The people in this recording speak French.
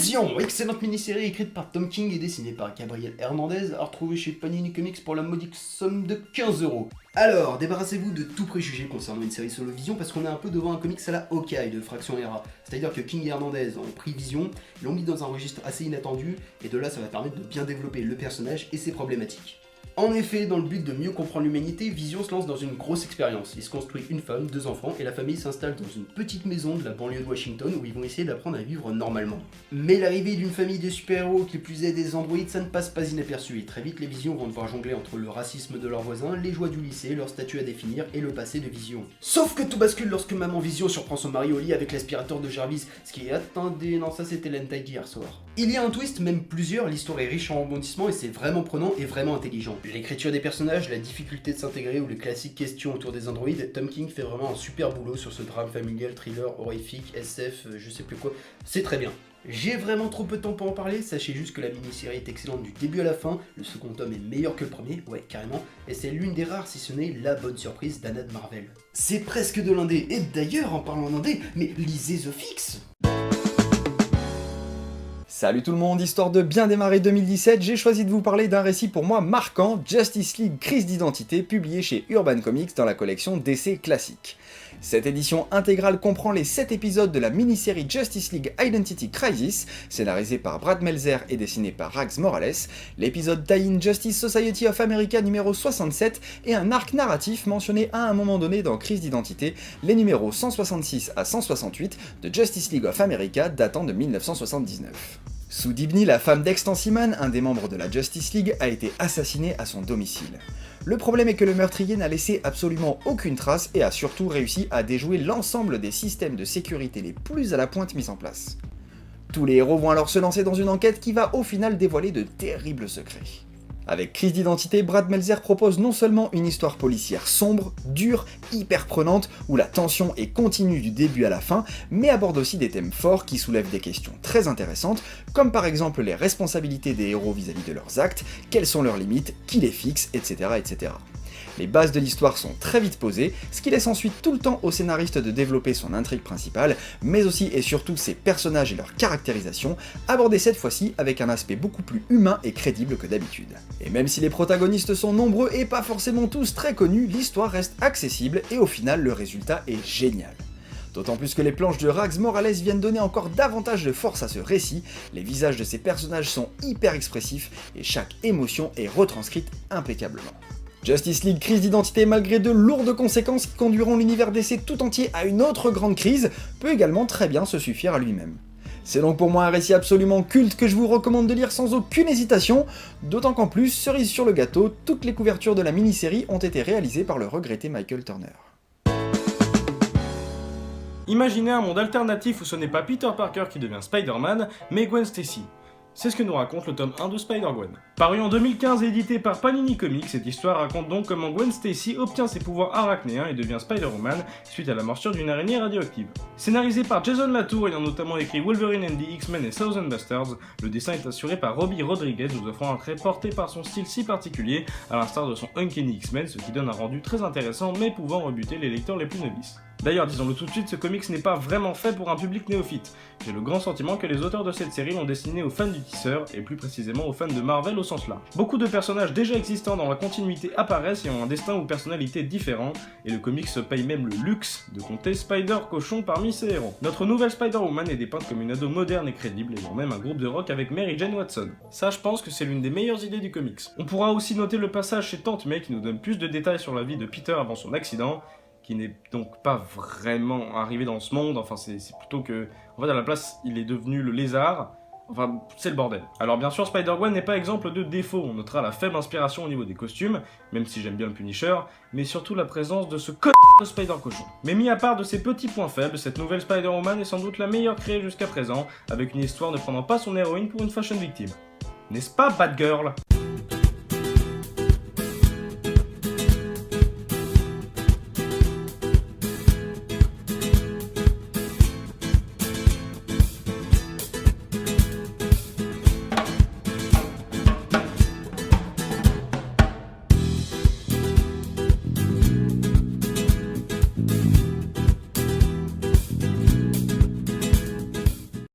Vision, excellente mini-série écrite par Tom King et dessinée par Gabriel Hernandez, à retrouver chez Panini Comics pour la modique somme de 15€. Alors, débarrassez-vous de tout préjugé concernant une série solo Vision parce qu'on est un peu devant un comics à la Hawkeye de Fraction Era. C'est-à-dire que King et Hernandez ont pris Vision, l'ont mis dans un registre assez inattendu, et de là ça va permettre de bien développer le personnage et ses problématiques. En effet, dans le but de mieux comprendre l'humanité, Vision se lance dans une grosse expérience. Il se construit une femme, 2 enfants, et la famille s'installe dans une petite maison de la banlieue de Washington où ils vont essayer d'apprendre à vivre normalement. Mais l'arrivée d'une famille de super-héros qui plus est des androïdes, ça ne passe pas inaperçu. Et très vite, les Visions vont devoir jongler entre le racisme de leurs voisins, les joies du lycée, leur statut à définir et le passé de Vision. Sauf que tout bascule lorsque maman Vision surprend son mari au lit avec l'aspirateur de Jarvis, ce qui est attendez, non ça c'était l'hentai d'hier soir. Il y a un twist, même plusieurs, l'histoire est riche en rebondissements et c'est vraiment prenant et vraiment intelligent. L'écriture des personnages, la difficulté de s'intégrer ou les classiques questions autour des androïdes, Tom King fait vraiment un super boulot sur ce drame familial, thriller, horrifique, SF, je sais plus quoi, c'est très bien. J'ai vraiment trop peu de temps pour en parler, sachez juste que la mini-série est excellente du début à la fin, le second tome est meilleur que le premier, ouais carrément, et c'est l'une des rares si ce n'est la bonne surprise d'Anna de Marvel. C'est presque de l'indé, et d'ailleurs en parlant d'indé, mais lisez The Fix. Salut tout le monde, histoire de bien démarrer 2017, j'ai choisi de vous parler d'un récit pour moi marquant, Justice League Crise d'identité, publié chez Urban Comics dans la collection DC Classique. Cette édition intégrale comprend les 7 épisodes de la mini-série Justice League Identity Crisis, scénarisée par Brad Meltzer et dessinée par Rags Morales, l'épisode tie-in Justice Society of America numéro 67 et un arc narratif mentionné à un moment donné dans Crise d'identité, les numéros 166 à 168 de Justice League of America datant de 1979. Sue Dibny, la femme d'Extensiman, un des membres de la Justice League, a été assassinée à son domicile. Le problème est que le meurtrier n'a laissé absolument aucune trace et a surtout réussi à déjouer l'ensemble des systèmes de sécurité les plus à la pointe mis en place. Tous les héros vont alors se lancer dans une enquête qui va au final dévoiler de terribles secrets. Avec Crise d'identité, Brad Meltzer propose non seulement une histoire policière sombre, dure, hyper prenante, où la tension est continue du début à la fin, mais aborde aussi des thèmes forts qui soulèvent des questions très intéressantes, comme par exemple les responsabilités des héros vis-à-vis de leurs actes, quelles sont leurs limites, qui les fixe, etc. etc. Les bases de l'histoire sont très vite posées, ce qui laisse ensuite tout le temps au scénariste de développer son intrigue principale, mais aussi et surtout ses personnages et leur caractérisation, abordés cette fois-ci avec un aspect beaucoup plus humain et crédible que d'habitude. Et même si les protagonistes sont nombreux et pas forcément tous très connus, l'histoire reste accessible et au final le résultat est génial. D'autant plus que les planches de Rags Morales viennent donner encore davantage de force à ce récit, les visages de ces personnages sont hyper expressifs et chaque émotion est retranscrite impeccablement. Justice League Crise d'identité, malgré de lourdes conséquences qui conduiront l'univers DC tout entier à une autre grande crise, peut également très bien se suffire à lui-même. C'est donc pour moi un récit absolument culte que je vous recommande de lire sans aucune hésitation, d'autant qu'en plus, cerise sur le gâteau, toutes les couvertures de la mini-série ont été réalisées par le regretté Michael Turner. Imaginez un monde alternatif où ce n'est pas Peter Parker qui devient Spider-Man, mais Gwen Stacy. C'est ce que nous raconte le tome 1 de Spider-Gwen. Paru en 2015 et édité par Panini Comics, cette histoire raconte donc comment Gwen Stacy obtient ses pouvoirs arachnéens et devient Spider-Woman suite à la morsure d'une araignée radioactive. Scénarisé par Jason Latour, ayant notamment écrit Wolverine and the X-Men et Thousand Bastards, le dessin est assuré par Robbie Rodriguez, nous offrant un trait porté par son style si particulier, à l'instar de son Uncanny X-Men, ce qui donne un rendu très intéressant mais pouvant rebuter les lecteurs les plus novices. D'ailleurs, disons-le tout de suite, ce comics n'est pas vraiment fait pour un public néophyte. J'ai le grand sentiment que les auteurs de cette série l'ont destiné aux fans du tisseur, et plus précisément aux fans de Marvel au sens large. Beaucoup de personnages déjà existants dans la continuité apparaissent et ont un destin ou personnalité différent, et le comics se paye même le luxe de compter Spider-Cochon parmi ses héros. Notre nouvelle Spider-Woman est dépeinte comme une ado moderne et crédible, ayant même un groupe de rock avec Mary Jane Watson. Ça, je pense que c'est l'une des meilleures idées du comics. On pourra aussi noter le passage chez Tante May qui nous donne plus de détails sur la vie de Peter avant son accident, qui n'est donc pas vraiment arrivé dans ce monde, enfin c'est plutôt que, en fait à la place il est devenu le lézard, enfin c'est le bordel. Alors bien sûr Spider-Gwen n'est pas exemple de défaut, on notera la faible inspiration au niveau des costumes, même si j'aime bien le Punisher, mais surtout la présence de ce de Spider-Cochon. Mais mis à part de ces petits points faibles, cette nouvelle Spider-Woman est sans doute la meilleure créée jusqu'à présent, avec une histoire ne prenant pas son héroïne pour une fashion victime. N'est-ce pas Batgirl ?